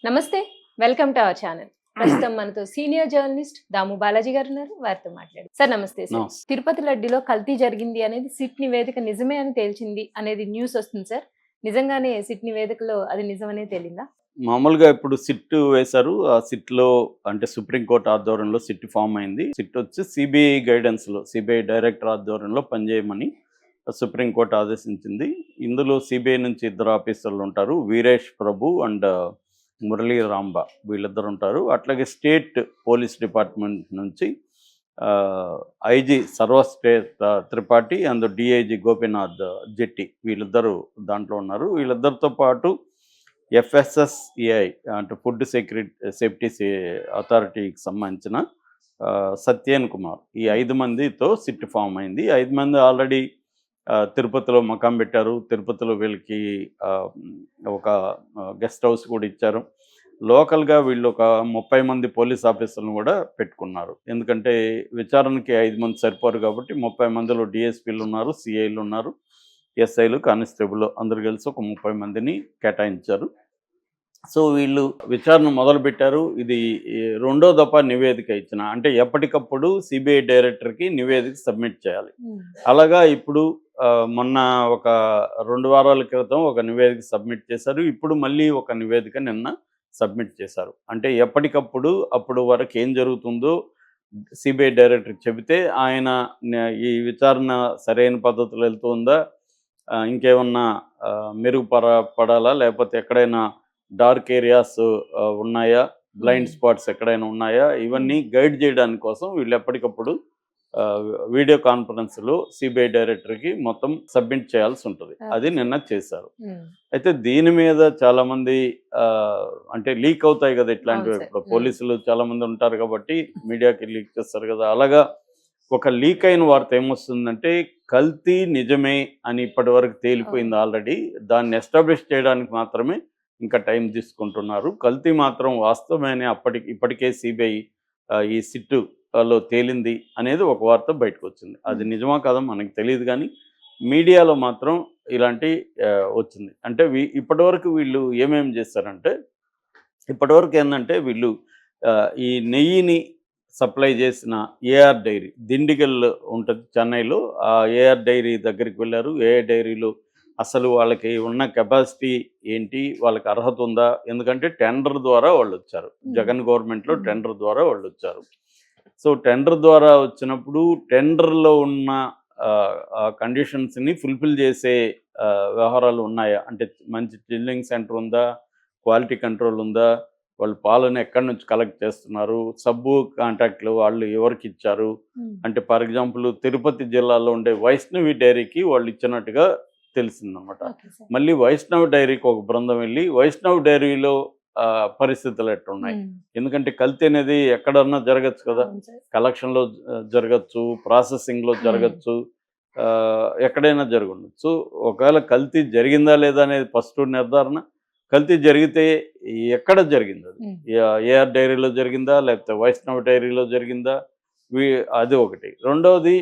నమస్తే. Welcome to our channel. ప్రస్తుతం మనతో సీనియర్ జర్నలిస్ట్ దాము బాలాజీ గారు ఉన్నారు. వారితో మాట్లాడు. సార్ నమస్తే సార్. నమస్తే. తిరుపతి లడ్డూలో కల్తీ జరిగింది అనేది సిట్ నివేదిక నిజమే అని తేల్చింది అనేది న్యూస్ వస్తుంది సార్. నిజంగానే సిట్ నివేదికలో అది నిజమనే తేలిందా? మామూలుగా ఇప్పుడు సిట్ వేశారు. ఆ సిట్‌లో అంటే సుప్రీంకోర్టు ఆధ్వర్యంలో సిట్ ఫామ్ అయింది. సిట్ వచ్చి సిబిఐ గైడెన్స్‌లో సిబిఐ డైరెక్టర్ ఆధ్వర్యంలో పనిచేయమని సుప్రీంకోర్టు ఆదేశించింది. ఇందులో సిబిఐ నుంచి ఇద్దరు ఆఫీసర్లు ఉంటారు. వీరేష్ ప్రభు అండ్ మురళీ రాంబా వీళ్ళిద్దరు ఉంటారు. అట్లాగే స్టేట్ పోలీస్ డిపార్ట్మెంట్ నుంచి IG Sarvashreshtha Tripathi and DIG Gopinath Jetti వీళ్ళిద్దరూ దాంట్లో ఉన్నారు. వీళ్ళిద్దరితో పాటు ఎఫ్ఎస్ఎస్ఏఐ అంటే ఫుడ్ సేఫ్టీ అథారిటీకి సంబంధించిన సత్యేన్ కుమార్ ఈ 5 మందితో సిట్ ఫామ్ అయింది. 5 మంది ఆల్రెడీ తిరుపతిలో మకాం పెట్టారు. తిరుపతిలో వీళ్ళకి ఒక గెస్ట్ హౌస్ కూడా ఇచ్చారు. లోకల్గా వీళ్ళు ఒక 30 మంది పోలీస్ ఆఫీసర్లను కూడా పెట్టుకున్నారు. ఎందుకంటే విచారణకి 5 మంది సరిపోరు కాబట్టి 30 మందిలో డిఎస్పీలు ఉన్నారు, సిఐలు ఉన్నారు, ఎస్ఐలు, కానిస్టేబుల్ అందరు కలిసి ఒక 30 మందిని కేటాయించారు. సో వీళ్ళు విచారణ మొదలుపెట్టారు. ఇది రెండో దఫా నివేదిక ఇచ్చిన అంటే ఎప్పటికప్పుడు సిబిఐ డైరెక్టర్కి నివేదిక సబ్మిట్ చేయాలి. అలాగా ఇప్పుడు మొన్న ఒక 2 వారాల క్రితం ఒక నివేదిక సబ్మిట్ చేశారు. ఇప్పుడు మళ్ళీ ఒక నివేదిక నిన్న సబ్మిట్ చేశారు. అంటే ఎప్పటికప్పుడు అప్పుడు వరకు ఏం జరుగుతుందో సిబిఐ డైరెక్టర్కి చెబితే ఆయన ఈ విచారణ సరైన పద్ధతిలో వెళ్తుందా, ఇంకేమన్నా పడాలా, లేకపోతే ఎక్కడైనా డార్క్ ఏరియాస్ ఉన్నాయా, బ్లైండ్ స్పాట్స్ ఎక్కడైనా ఉన్నాయా, ఇవన్నీ గైడ్ చేయడానికి కోసం వీళ్ళు ఎప్పటికప్పుడు వీడియో కాన్ఫరెన్స్లో సిబిఐ డైరెక్టర్కి మొత్తం సబ్మిట్ చేయాల్సి ఉంటుంది. అది నిన్న చేశారు. అయితే దీని మీద చాలామంది అంటే లీక్ అవుతాయి కదా ఇట్లాంటివి. ఇప్పుడు పోలీసులు చాలామంది ఉంటారు కాబట్టి మీడియాకి లీక్ చేస్తారు కదా. అలాగా ఒక లీక్ అయిన వార్త ఏమొస్తుందంటే కల్తీ నిజమే అని ఇప్పటి వరకు తేలిపోయింది ఆల్రెడీ. దాన్ని ఎస్టాబ్లిష్ చేయడానికి మాత్రమే ఇంకా టైం తీసుకుంటున్నారు. కల్తీ మాత్రం వాస్తవమే ఇప్పటికే సిబిఐ ఈ సిట్టులో తేలింది అనేది ఒక వార్త బయటకు వచ్చింది. అది నిజమా కాదో మనకు తెలియదు కానీ మీడియాలో మాత్రం ఇలాంటి వచ్చింది. అంటే ఇప్పటివరకు వీళ్ళు ఏమేమి చేస్తారంటే ఇప్పటివరకు ఏంటంటే వీళ్ళు ఈ నెయ్యిని సప్లై చేసిన ఏఆర్ డైరీ దిండిగల్ ఉంటుంది చెన్నైలో. ఆ ఏఆర్ డైరీ దగ్గరికి వెళ్ళారు. ఏఆర్ డైరీలో అసలు వాళ్ళకి ఉన్న కెపాసిటీ ఏంటి, వాళ్ళకి అర్హత ఉందా, ఎందుకంటే టెండర్ ద్వారా వాళ్ళు వచ్చారు. జగన్ గవర్నమెంట్లో టెండర్ ద్వారా వాళ్ళు వచ్చారు. సో టెండర్ ద్వారా వచ్చినప్పుడు టెండర్లో ఉన్న కండిషన్స్ని ఫుల్ఫిల్ చేసే వ్యవహారాలు ఉన్నాయా, అంటే మంచి చిల్లింగ్ సెంటర్ ఉందా, క్వాలిటీ కంట్రోల్ ఉందా, వాళ్ళు పాలను ఎక్కడి నుంచి కలెక్ట్ చేస్తున్నారు, సబ్బు కాంట్రాక్ట్లు వాళ్ళు ఎవరికి ఇచ్చారు, అంటే ఫర్ ఎగ్జాంపుల్ తిరుపతి జిల్లాలో ఉండే వైష్ణవి డైరీకి వాళ్ళు ఇచ్చినట్టుగా తెలిసిందనమాట. మళ్ళీ వైష్ణవ్ డైరీకి ఒక బృందం వెళ్ళి వైష్ణవ్ డైరీలో పరిస్థితులు ఎట్టున్నాయి, ఎందుకంటే కల్తీ అనేది ఎక్కడన్నా జరగచ్చు కదా, కలెక్షన్లో జరగచ్చు, ప్రాసెసింగ్లో జరగచ్చు, ఎక్కడైనా జరగచ్చు. ఒకవేళ కల్తీ జరిగిందా లేదా అనేది ఫస్ట్ నిర్ధారణ. కల్తీ జరిగితే ఎక్కడ జరిగింది, అది ఏఆర్ డైరీలో జరిగిందా లేకపోతే వైష్ణవ్ డైరీలో జరిగిందా, అది ఒకటి. రెండవది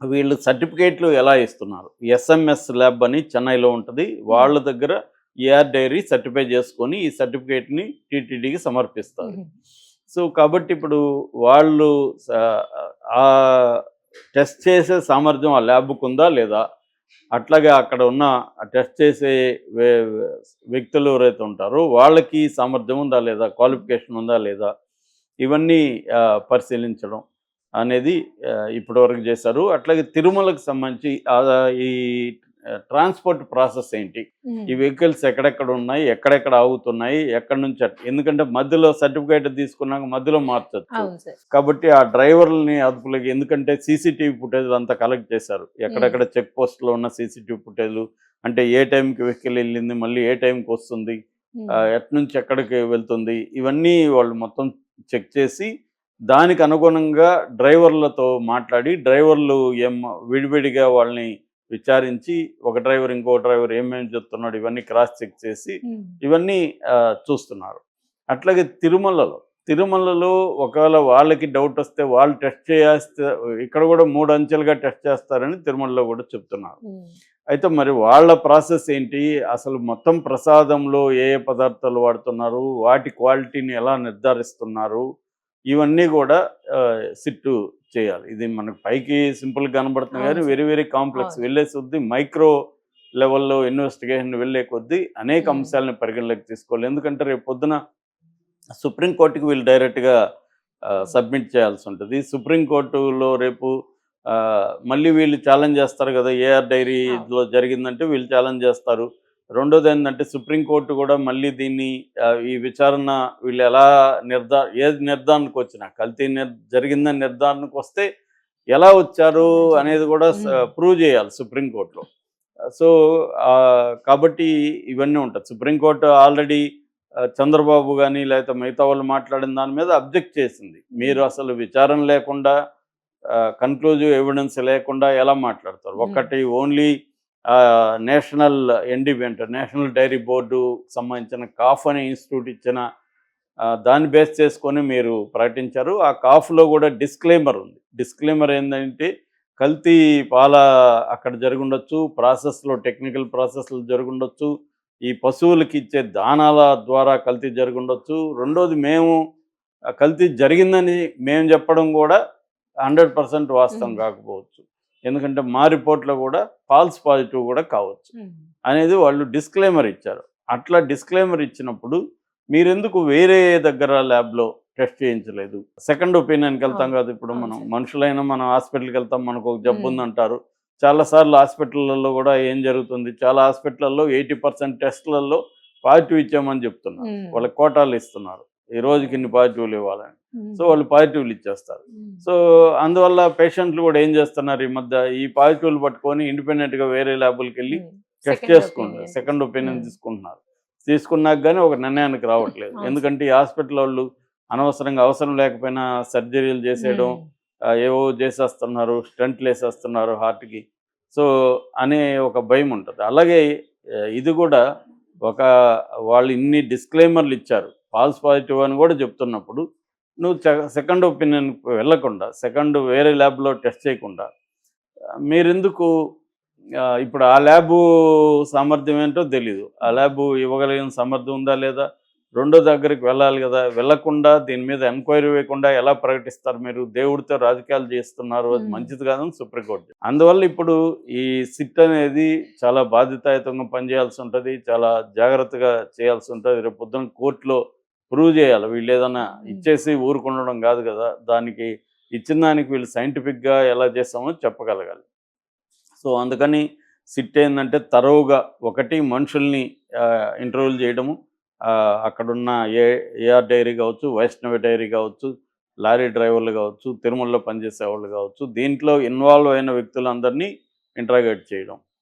వీళ్ళు సర్టిఫికేట్లు ఎలా ఇస్తున్నారు. ఎస్ఎంఎస్ ల్యాబ్ అని చెన్నైలో ఉంటుంది. వాళ్ళ దగ్గర ఏఆర్ డైరీ సర్టిఫై చేసుకొని ఈ సర్టిఫికేట్ని టీటీడీకి సమర్పిస్తారు. సో కాబట్టి ఇప్పుడు వాళ్ళు ఆ టెస్ట్ చేసే సామర్థ్యం ఆ ల్యాబ్కు ఉందా లేదా, అట్లాగే అక్కడ ఉన్న టెస్ట్ చేసే వ్యక్తులు ఎవరైతే ఉంటారో వాళ్ళకి సామర్థ్యం ఉందా లేదా, క్వాలిఫికేషన్ ఉందా లేదా, ఇవన్నీ పరిశీలించడం అనేది ఇప్పటివరకు చేశారు. అట్లాగే తిరుమలకు సంబంధించి ఈ ట్రాన్స్పోర్ట్ ప్రాసెస్ ఏంటి, ఈ వెహికల్స్ ఎక్కడెక్కడ ఉన్నాయి, ఎక్కడెక్కడ ఆగుతున్నాయి, ఎక్కడి నుంచి, ఎందుకంటే మధ్యలో సర్టిఫికేట్ తీసుకున్నాక మధ్యలో మార్చచ్చు కాబట్టి ఆ డ్రైవర్లని అదుపులోకి, ఎందుకంటే సీసీటీవీ ఫుటేజ్ అంతా కలెక్ట్ చేశారు. ఎక్కడెక్కడ చెక్ పోస్ట్లో ఉన్న సీసీటీవీ ఫుటేజ్, అంటే ఏ టైంకి వెహికల్ వెళ్ళింది, మళ్ళీ ఏ టైంకి వస్తుంది, ఎట్నుంచి ఎక్కడికి వెళ్తుంది, ఇవన్నీ వాళ్ళు మొత్తం చెక్ చేసి దానికి అనుగుణంగా డ్రైవర్లతో మాట్లాడి డ్రైవర్లు విడివిడిగా వాళ్ళని విచారించి ఒక డ్రైవర్ ఇంకో డ్రైవర్ ఏమేమి చెప్తున్నాడు ఇవన్నీ క్రాస్ చెక్ చేసి ఇవన్నీ చూస్తున్నారు. అట్లాగే తిరుమలలో ఒకవేళ వాళ్ళకి డౌట్ వస్తే వాళ్ళు టెస్ట్ చేస్తే ఇక్కడ కూడా 3 అంచెలుగా టెస్ట్ చేస్తారని తిరుమలలో కూడా చెప్తున్నారు. అయితే మరి వాళ్ళ ప్రాసెస్ ఏంటి, అసలు మొత్తం ప్రసాదంలో ఏ ఏ పదార్థాలు వాడుతున్నారు, వాటి క్వాలిటీని ఎలా నిర్ధారిస్తున్నారు, ఇవన్నీ కూడా సిట్టు చేయాలి. ఇది మనకు పైకి సింపుల్గా కనబడుతుంది అవును కానీ సార్. Very very complex. అవును. వెళ్ళే కొద్దీ మైక్రో లెవెల్లో ఇన్వెస్టిగేషన్ వెళ్ళే కొద్దీ అనేక ఉమ్. అంశాలను పరిగణలోకి తీసుకోవాలి. ఎందుకంటే రేపు పొద్దున సుప్రీంకోర్టుకి వీళ్ళు డైరెక్ట్గా సబ్మిట్ చేయాల్సి ఉంటుంది. సుప్రీంకోర్టులో రేపు మళ్ళీ వీళ్ళు ఛాలెంజ్ చేస్తారు కదా, ఏఆర్ అవును. డైరీలో జరిగిందంటే వీళ్ళు ఛాలెంజ్ చేస్తారు. రెండోది ఏంటంటే సుప్రీంకోర్టు కూడా మళ్ళీ దీన్ని ఈ విచారణ వీళ్ళు ఎలా ఏది నిర్ధారణకు వచ్చినా కల్తీ జరిగిందని నిర్ధారణకు వస్తే ఎలా వచ్చారు అనేది కూడా ఉమ్. ప్రూవ్ చేయాలి సుప్రీంకోర్టులో. సో కాబట్టి ఇవన్నీ ఉంటాయి. సుప్రీంకోర్టు ఆల్రెడీ చంద్రబాబు గాని లేకపోతే మిగతా వాళ్ళు మాట్లాడిన దాని మీద అబ్జెక్ట్ చేసింది. మీరు అసలు విచారణ లేకుండా కన్క్లూజివ్ ఎవిడెన్స్ లేకుండా ఎలా మాట్లాడతారు? ఒకటి ఓన్లీ నేషనల్ ఎన్డీబీ అంటే నేషనల్ డైరీ బోర్డు సంబంధించిన కాఫ్ అనే ఇన్స్టిట్యూట్ ఇచ్చిన దాన్ని బేస్ చేసుకొని మీరు ప్రకటించారు. ఆ కాఫ్లో కూడా డిస్క్లైమర్ ఉంది. డిస్క్లైమర్ ఏంటంటే కల్తీ పాల అక్కడ జరుగుండొచ్చు, ప్రాసెస్లో టెక్నికల్ ప్రాసెస్లు జరుగుండొచ్చు, ఈ పశువులకి ఇచ్చే దానాల ద్వారా కల్తీ జరుగుండొచ్చు. రెండోది మేము కల్తీ జరిగిందని మేము చెప్పడం కూడా 100% వాస్తవం కాకపోవచ్చు. ఎందుకంటే మా రిపోర్ట్లో కూడా ఫాల్స్ పాజిటివ్ కూడా కావచ్చు అనేది వాళ్ళు డిస్క్లైమర్ ఇచ్చారు. అట్లా డిస్క్లైమర్ ఇచ్చినప్పుడు మీరెందుకు వేరే దగ్గర ల్యాబ్లో టెస్ట్ చేయించలేదు? సెకండ్ ఒపీనియన్కి వెళ్తాం కదా. ఇప్పుడు మనం మనుషులైనా మనం హాస్పిటల్కి వెళ్తాం, మనకు ఒక జబ్బు ఉందంటారు. చాలాసార్లు హాస్పిటళ్ళల్లో కూడా ఏం జరుగుతుంది, చాలా హాస్పిటల్లో 80% టెస్టులలో పాజిటివ్ ఇచ్చామని చెప్తున్నారు. వాళ్ళకి కోటాలు ఇస్తున్నారు, ఈ రోజుకి ఇన్ని పాజిటివ్లు ఇవ్వాలని. సో వాళ్ళు పాజిటివ్లు ఇచ్చేస్తారు. సో అందువల్ల పేషెంట్లు కూడా ఏం చేస్తున్నారు, ఈ మధ్య ఈ పాజిటివ్లు పట్టుకొని ఇండిపెండెంట్గా వేరే ల్యాబులకి వెళ్ళి టెస్ట్ చేసుకుంటారు, సెకండ్ ఒపీనియన్ తీసుకుంటున్నారు. తీసుకున్నాక కానీ ఒక నిర్ణయానికి రావట్లేదు. ఎందుకంటే ఈ హాస్పిటల్ వాళ్ళు అనవసరంగా అవసరం లేకపోయినా సర్జరీలు చేసేయడం, ఏవో చేసేస్తున్నారు, స్టంట్లు వేసేస్తున్నారు హార్ట్కి. సో అనే ఒక భయం ఉంటుంది. అలాగే ఇది కూడా ఒక వాళ్ళు ఇన్ని డిస్క్లైమర్లు ఇచ్చారు, ఫాల్స్ పాజిటివ్ అని కూడా చెప్తున్నప్పుడు నువ్వు సెకండ్ ఒపీనియన్కి వెళ్ళకుండా, సెకండ్ వేరే ల్యాబ్లో టెస్ట్ చేయకుండా మీరెందుకు ఇప్పుడు ఆ ల్యాబు సామర్థ్యం ఏంటో తెలీదు, ఆ ల్యాబు ఇవ్వగలిగిన సామర్థ్యం ఉందా లేదా, రెండో దగ్గరికి వెళ్ళాలి కదా. వెళ్ళకుండా దీని మీద ఎంక్వైరీ వేయకుండా ఎలా ప్రకటిస్తారు మీరు? దేవుడితో రాజకీయాలు చేస్తున్నారు, అది మంచిది కాదని సుప్రీంకోర్టు. అందువల్ల ఇప్పుడు ఈ సిట్ అనేది చాలా బాధ్యతాయుతంగా పనిచేయాల్సి ఉంటుంది, చాలా జాగ్రత్తగా చేయాల్సి ఉంటుంది. రేపు పొద్దున కోర్టులో ప్రూవ్ చేయాలి. వీళ్ళు ఏదైనా ఇచ్చేసి ఊరుకుండడం కాదు కదా, దానికి ఇచ్చిన దానికి వీళ్ళు సైంటిఫిక్గా ఎలా చేస్తామో చెప్పగలగాలి. సో అందుకని సిట్ ఏంటంటే తరోగా ఒకటి మనుషుల్ని ఇంటర్వ్యూలు చేయడము, అక్కడున్న ఏఆర్ డైరీ కావచ్చు, వైష్ణవి డైరీ కావచ్చు, లారీ డ్రైవర్లు కావచ్చు, తిరుమలలో పనిచేసే వాళ్ళు కావచ్చు, దీంట్లో ఇన్వాల్వ్ అయిన వ్యక్తులందరినీ ఇంటరాగేట్ చేయడం.